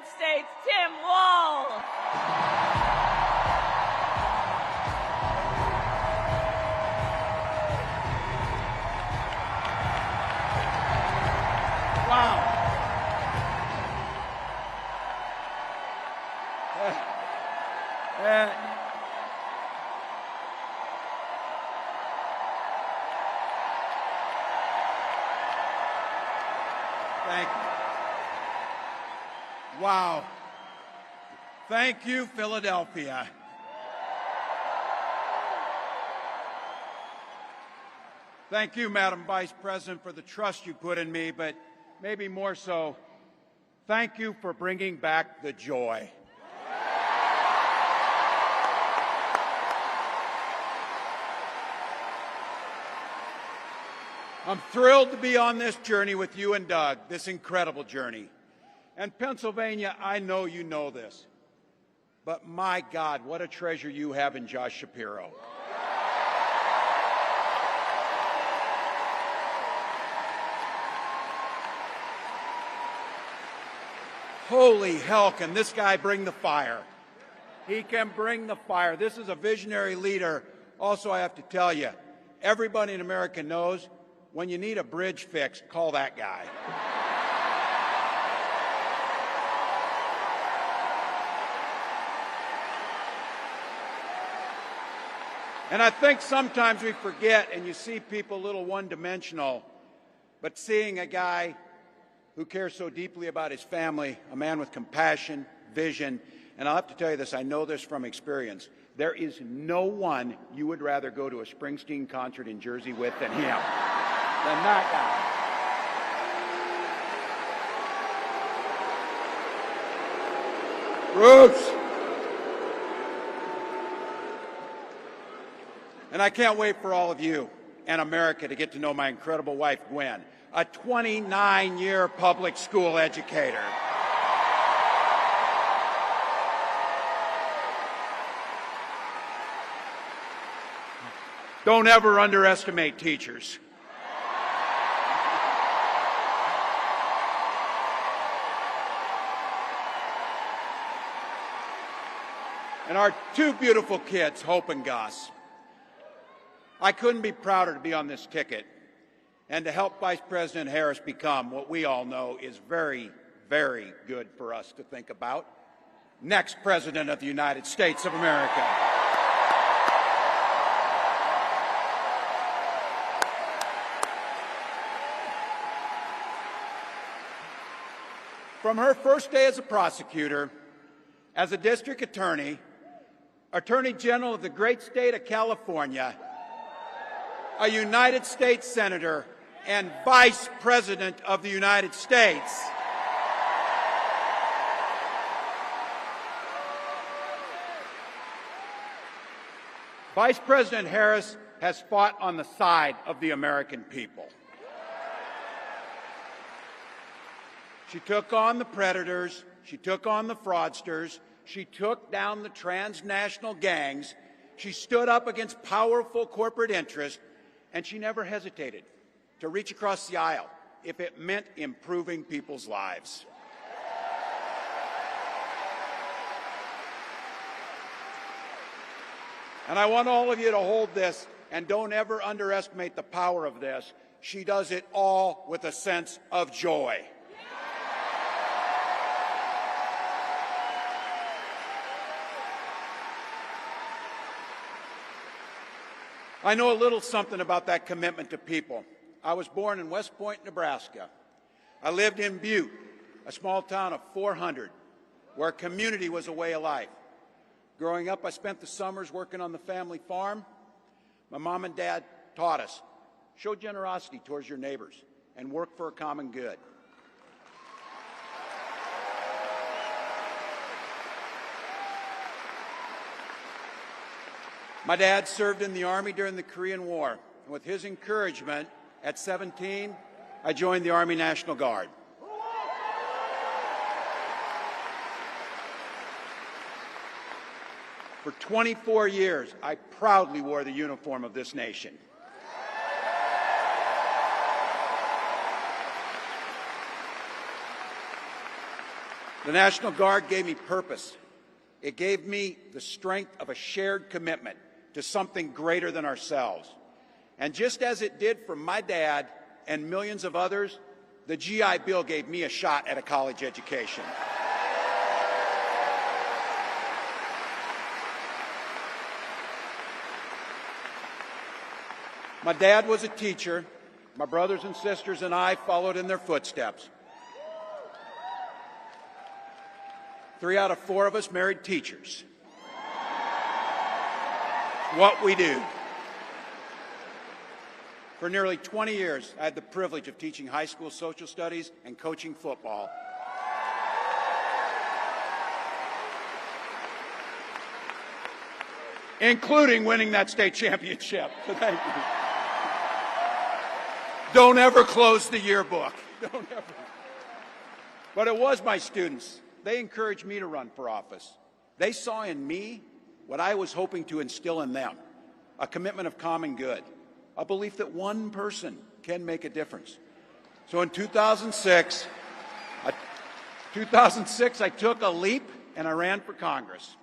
States, Tim Walz. Wow. Thank you. Wow. Thank you, Philadelphia. Thank you, Madam Vice President, for the trust you put in me, but maybe more so, thank you for bringing back the joy. I'm thrilled to be on this journey with you and Doug, this incredible journey. And Pennsylvania, I know you know this, but my God, what a treasure you have in Josh Shapiro. Holy hell, can this guy bring the fire? He can bring the fire. This is a visionary leader. Also, I have to tell you, everybody in America knows when you need a bridge fixed, call that guy. And I think sometimes we forget, and you see people a little one-dimensional, but seeing a guy who cares so deeply about his family, a man with compassion, vision, and I'll have to tell you this, I know this from experience, there is no one you would rather go to a Springsteen concert in Jersey with than him, than that guy. Roots! And I can't wait for all of you and America to get to know my incredible wife, Gwen, a 29-year public school educator. Don't ever underestimate teachers. And our two beautiful kids, Hope and Gus. I couldn't be prouder to be on this ticket and to help Vice President Harris become what we all know is very, very good for us to think about, next President of the United States of America. From her first day as a prosecutor, as a district attorney, Attorney General of the great state of California, a United States Senator, and Vice President of the United States. Vice President Harris has fought on the side of the American people. She took on the predators, she took on the fraudsters, she took down the transnational gangs, she stood up against powerful corporate interests, and she never hesitated to reach across the aisle if it meant improving people's lives. And I want all of you to hold this, and don't ever underestimate the power of this. She does it all with a sense of joy. I know a little something about that commitment to people. I was born in West Point, Nebraska. I lived in Butte, a small town of 400, where community was a way of life. Growing up, I spent the summers working on the family farm. My mom and dad taught us, show generosity towards your neighbors and work for a common good. My dad served in the Army during the Korean War. And with his encouragement, at 17, I joined the Army National Guard. For 24 years, I proudly wore the uniform of this nation. The National Guard gave me purpose. It gave me the strength of a shared commitment to something greater than ourselves. And just as it did for my dad and millions of others, the GI Bill gave me a shot at a college education. My dad was a teacher. My brothers and sisters and I followed in their footsteps. 3 out of 4 of us married teachers. What we do. For nearly 20 years, I had the privilege of teaching high school social studies and coaching football. Including winning that state championship. So thank you. Don't ever close the yearbook. Don't ever. But it was my students. They encouraged me to run for office. They saw in me what I was hoping to instill in them, a commitment of common good, a belief that one person can make a difference. So in 2006, I took a leap and I ran for Congress.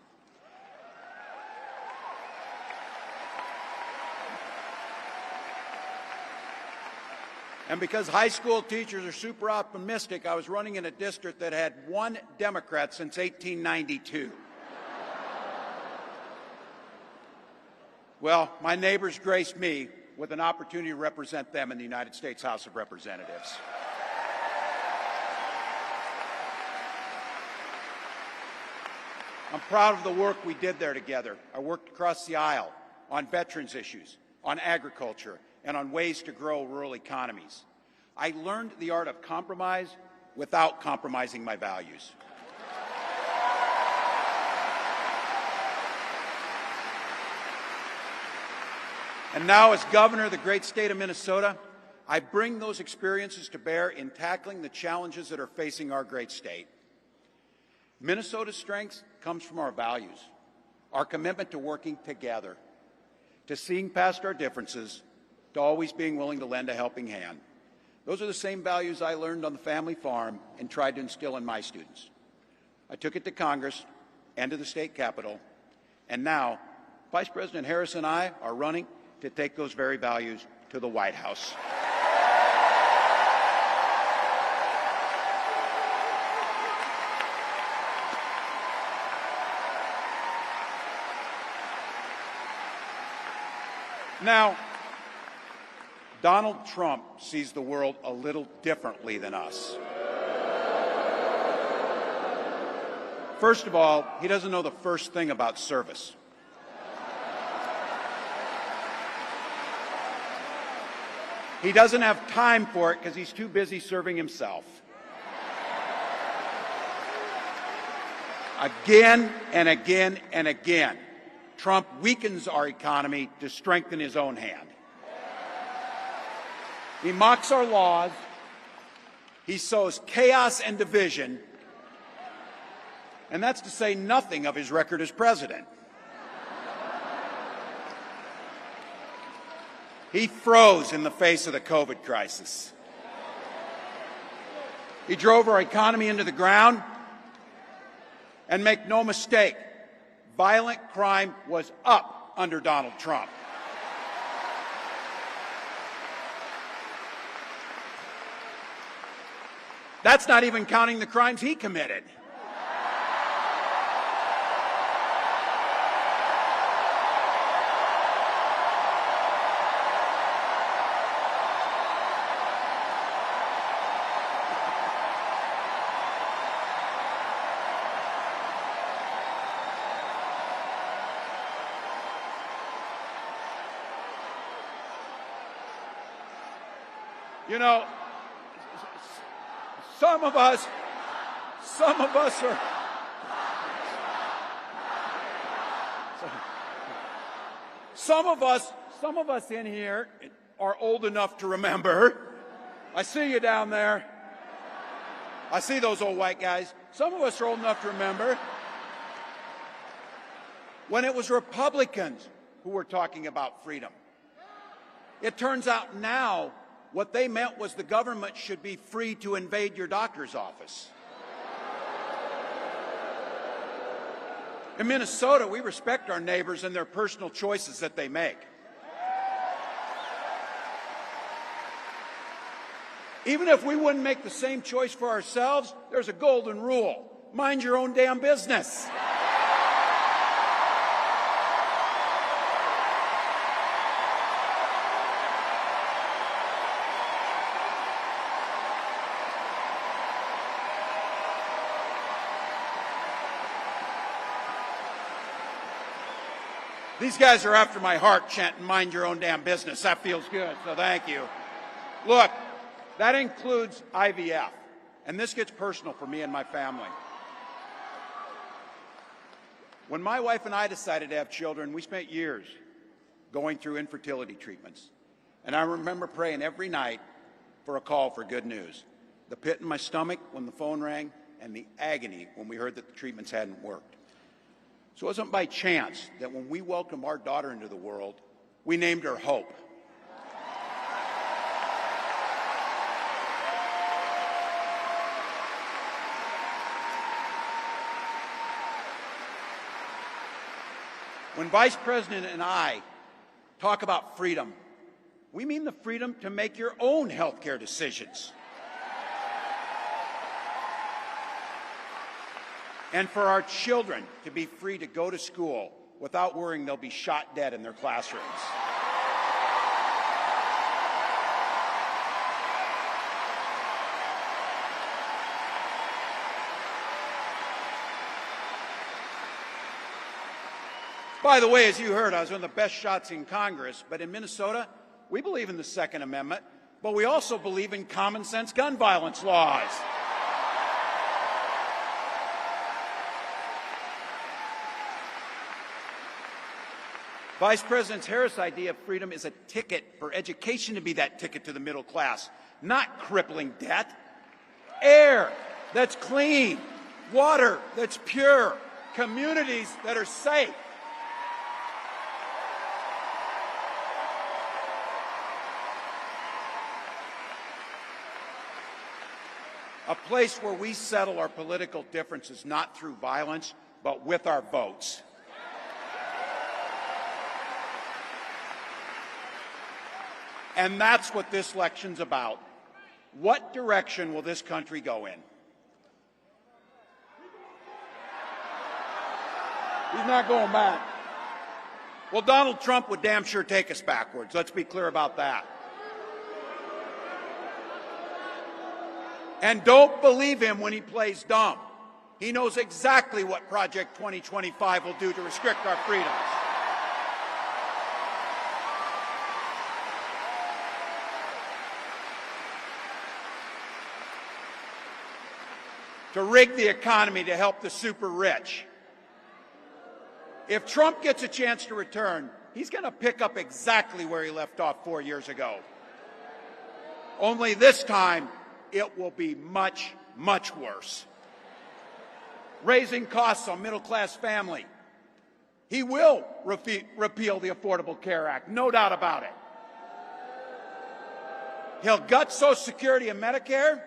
And because high school teachers are super optimistic, I was running in a district that had 1 Democrat since 1892. Well, my neighbors graced me with an opportunity to represent them in the United States House of Representatives. I'm proud of the work we did there together. I worked across the aisle on veterans issues, on agriculture, and on ways to grow rural economies. I learned the art of compromise without compromising my values. And now, as governor of the great state of Minnesota, I bring those experiences to bear in tackling the challenges that are facing our great state. Minnesota's strength comes from our values, our commitment to working together, to seeing past our differences, to always being willing to lend a helping hand. Those are the same values I learned on the family farm and tried to instill in my students. I took it to Congress and to the state capitol, and now Vice President Harris and I are running to take those very values to the White House. Now, Donald Trump sees the world a little differently than us. First of all, he doesn't know the first thing about service. He doesn't have time for it because he's too busy serving himself. Again and again and again, Trump weakens our economy to strengthen his own hand. He mocks our laws. He sows chaos and division. And that's to say nothing of his record as president. He froze in the face of the COVID crisis. He drove our economy into the ground. And make no mistake, violent crime was up under Donald Trump. That's not even counting the crimes he committed. You know, some of us in here are old enough to remember. I see you down there. I see those old white guys. Some of us are old enough to remember when it was Republicans who were talking about freedom. It turns out now what they meant was the government should be free to invade your doctor's office. In Minnesota, we respect our neighbors and their personal choices that they make. Even if we wouldn't make the same choice for ourselves, there's a golden rule. Mind your own damn business. These guys are after my heart chanting, mind your own damn business. That feels good, so thank you. Look, that includes IVF, and this gets personal for me and my family. When my wife and I decided to have children, we spent years going through infertility treatments. And I remember praying every night for a call for good news. The pit in my stomach when the phone rang, and the agony when we heard that the treatments hadn't worked. So it wasn't by chance that when we welcomed our daughter into the world, we named her Hope. When Vice President and I talk about freedom, we mean the freedom to make your own health care decisions. And for our children to be free to go to school without worrying they'll be shot dead in their classrooms. By the way, as you heard, I was one of the best shots in Congress, but in Minnesota, we believe in the Second Amendment, but we also believe in common sense gun violence laws. Vice President Harris' idea of freedom is a ticket for education to be that ticket to the middle class, not crippling debt. Air that's clean, water that's pure, communities that are safe. A place where we settle our political differences not through violence, but with our votes. And that's what this election's about. What direction will this country go in? He's not going back. Well, Donald Trump would damn sure take us backwards. Let's be clear about that. And don't believe him when he plays dumb. He knows exactly what Project 2025 will do to restrict our freedoms. To rig the economy to help the super rich. If Trump gets a chance to return, he's going to pick up exactly where he left off 4 years ago. Only this time, it will be much, much worse. Raising costs on middle-class family. He will repeal the Affordable Care Act, no doubt about it. He'll gut Social Security and Medicare.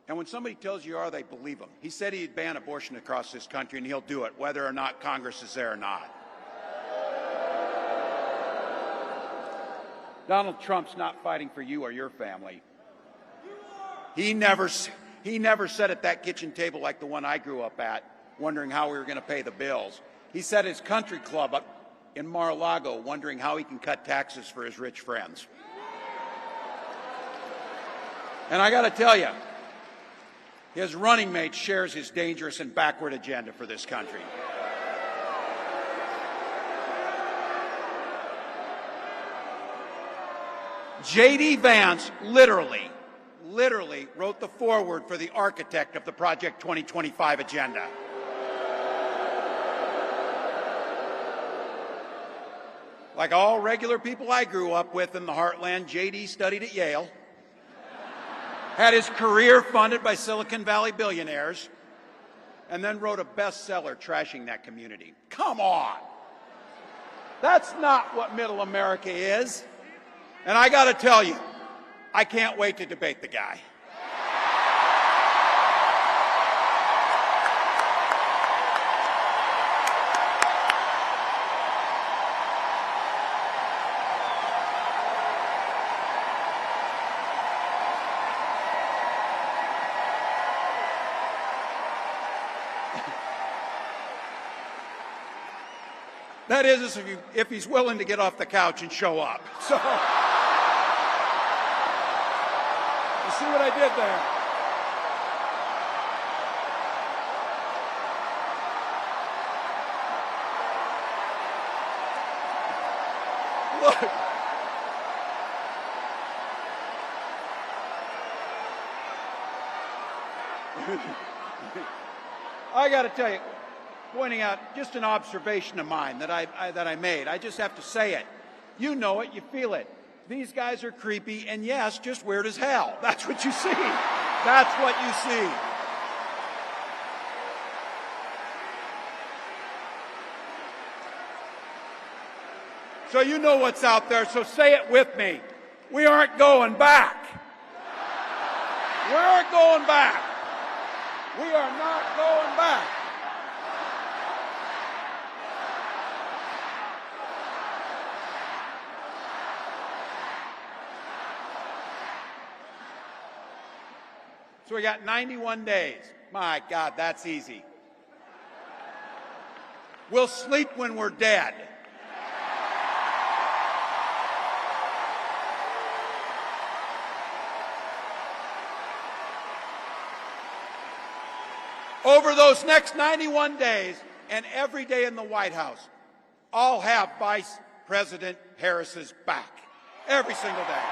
And when somebody tells you they believe him. He said he'd ban abortion across this country, and he'll do it, whether or not Congress is there or not. Donald Trump's not fighting for you or your family. He never sat at that kitchen table like the one I grew up at, wondering how we were going to pay the bills. He sat at his country club up in Mar-a-Lago, wondering how he can cut taxes for his rich friends. And I got to tell you, his running mate shares his dangerous and backward agenda for this country. J.D. Vance literally wrote the foreword for the architect of the Project 2025 agenda. Like all regular people I grew up with in the heartland, J.D. studied at Yale, had his career funded by Silicon Valley billionaires, and then wrote a bestseller trashing that community. Come on! That's not what middle America is. And I got to tell you, I can't wait to debate the guy. That is if he's willing to get off the couch and show up. So, you see what I did there? Look. I got to tell you, pointing out just an observation of mine that I made. I just have to say it. You know it, you feel it. These guys are creepy, and yes, just weird as hell. That's what you see. That's what you see. So you know what's out there, so say it with me. We aren't going back. We aren't going back. We are not going back. So we got 91 days. My God, that's easy. We'll sleep when we're dead. Over those next 91 days and every day in the White House, I'll have Vice President Harris's back. Every single day.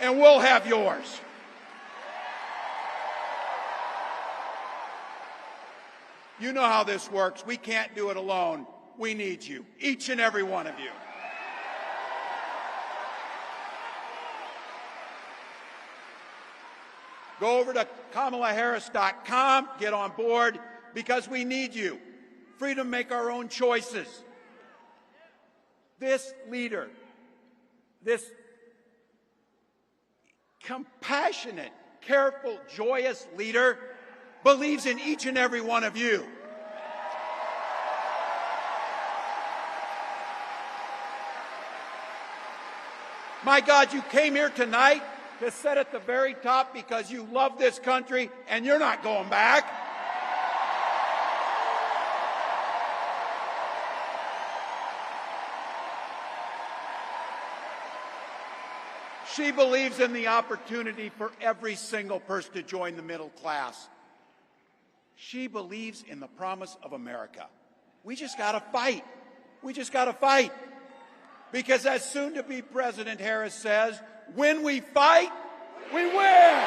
And we'll have yours. You know how this works. We can't do it alone. We need you, each and every one of you. Go over to KamalaHarris.com, get on board, because we need you. Freedom to make our own choices. This leader, this compassionate, careful, joyous leader believes in each and every one of you. My God, you came here tonight to sit at the very top because you love this country and you're not going back. She believes in the opportunity for every single person to join the middle class. She believes in the promise of America. We just got to fight. We just got to fight. Because as soon-to-be President Harris says, when we fight, we win.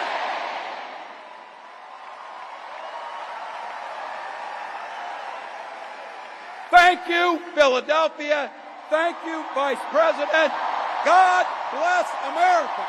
Thank you, Philadelphia. Thank you, Vice President. God bless America.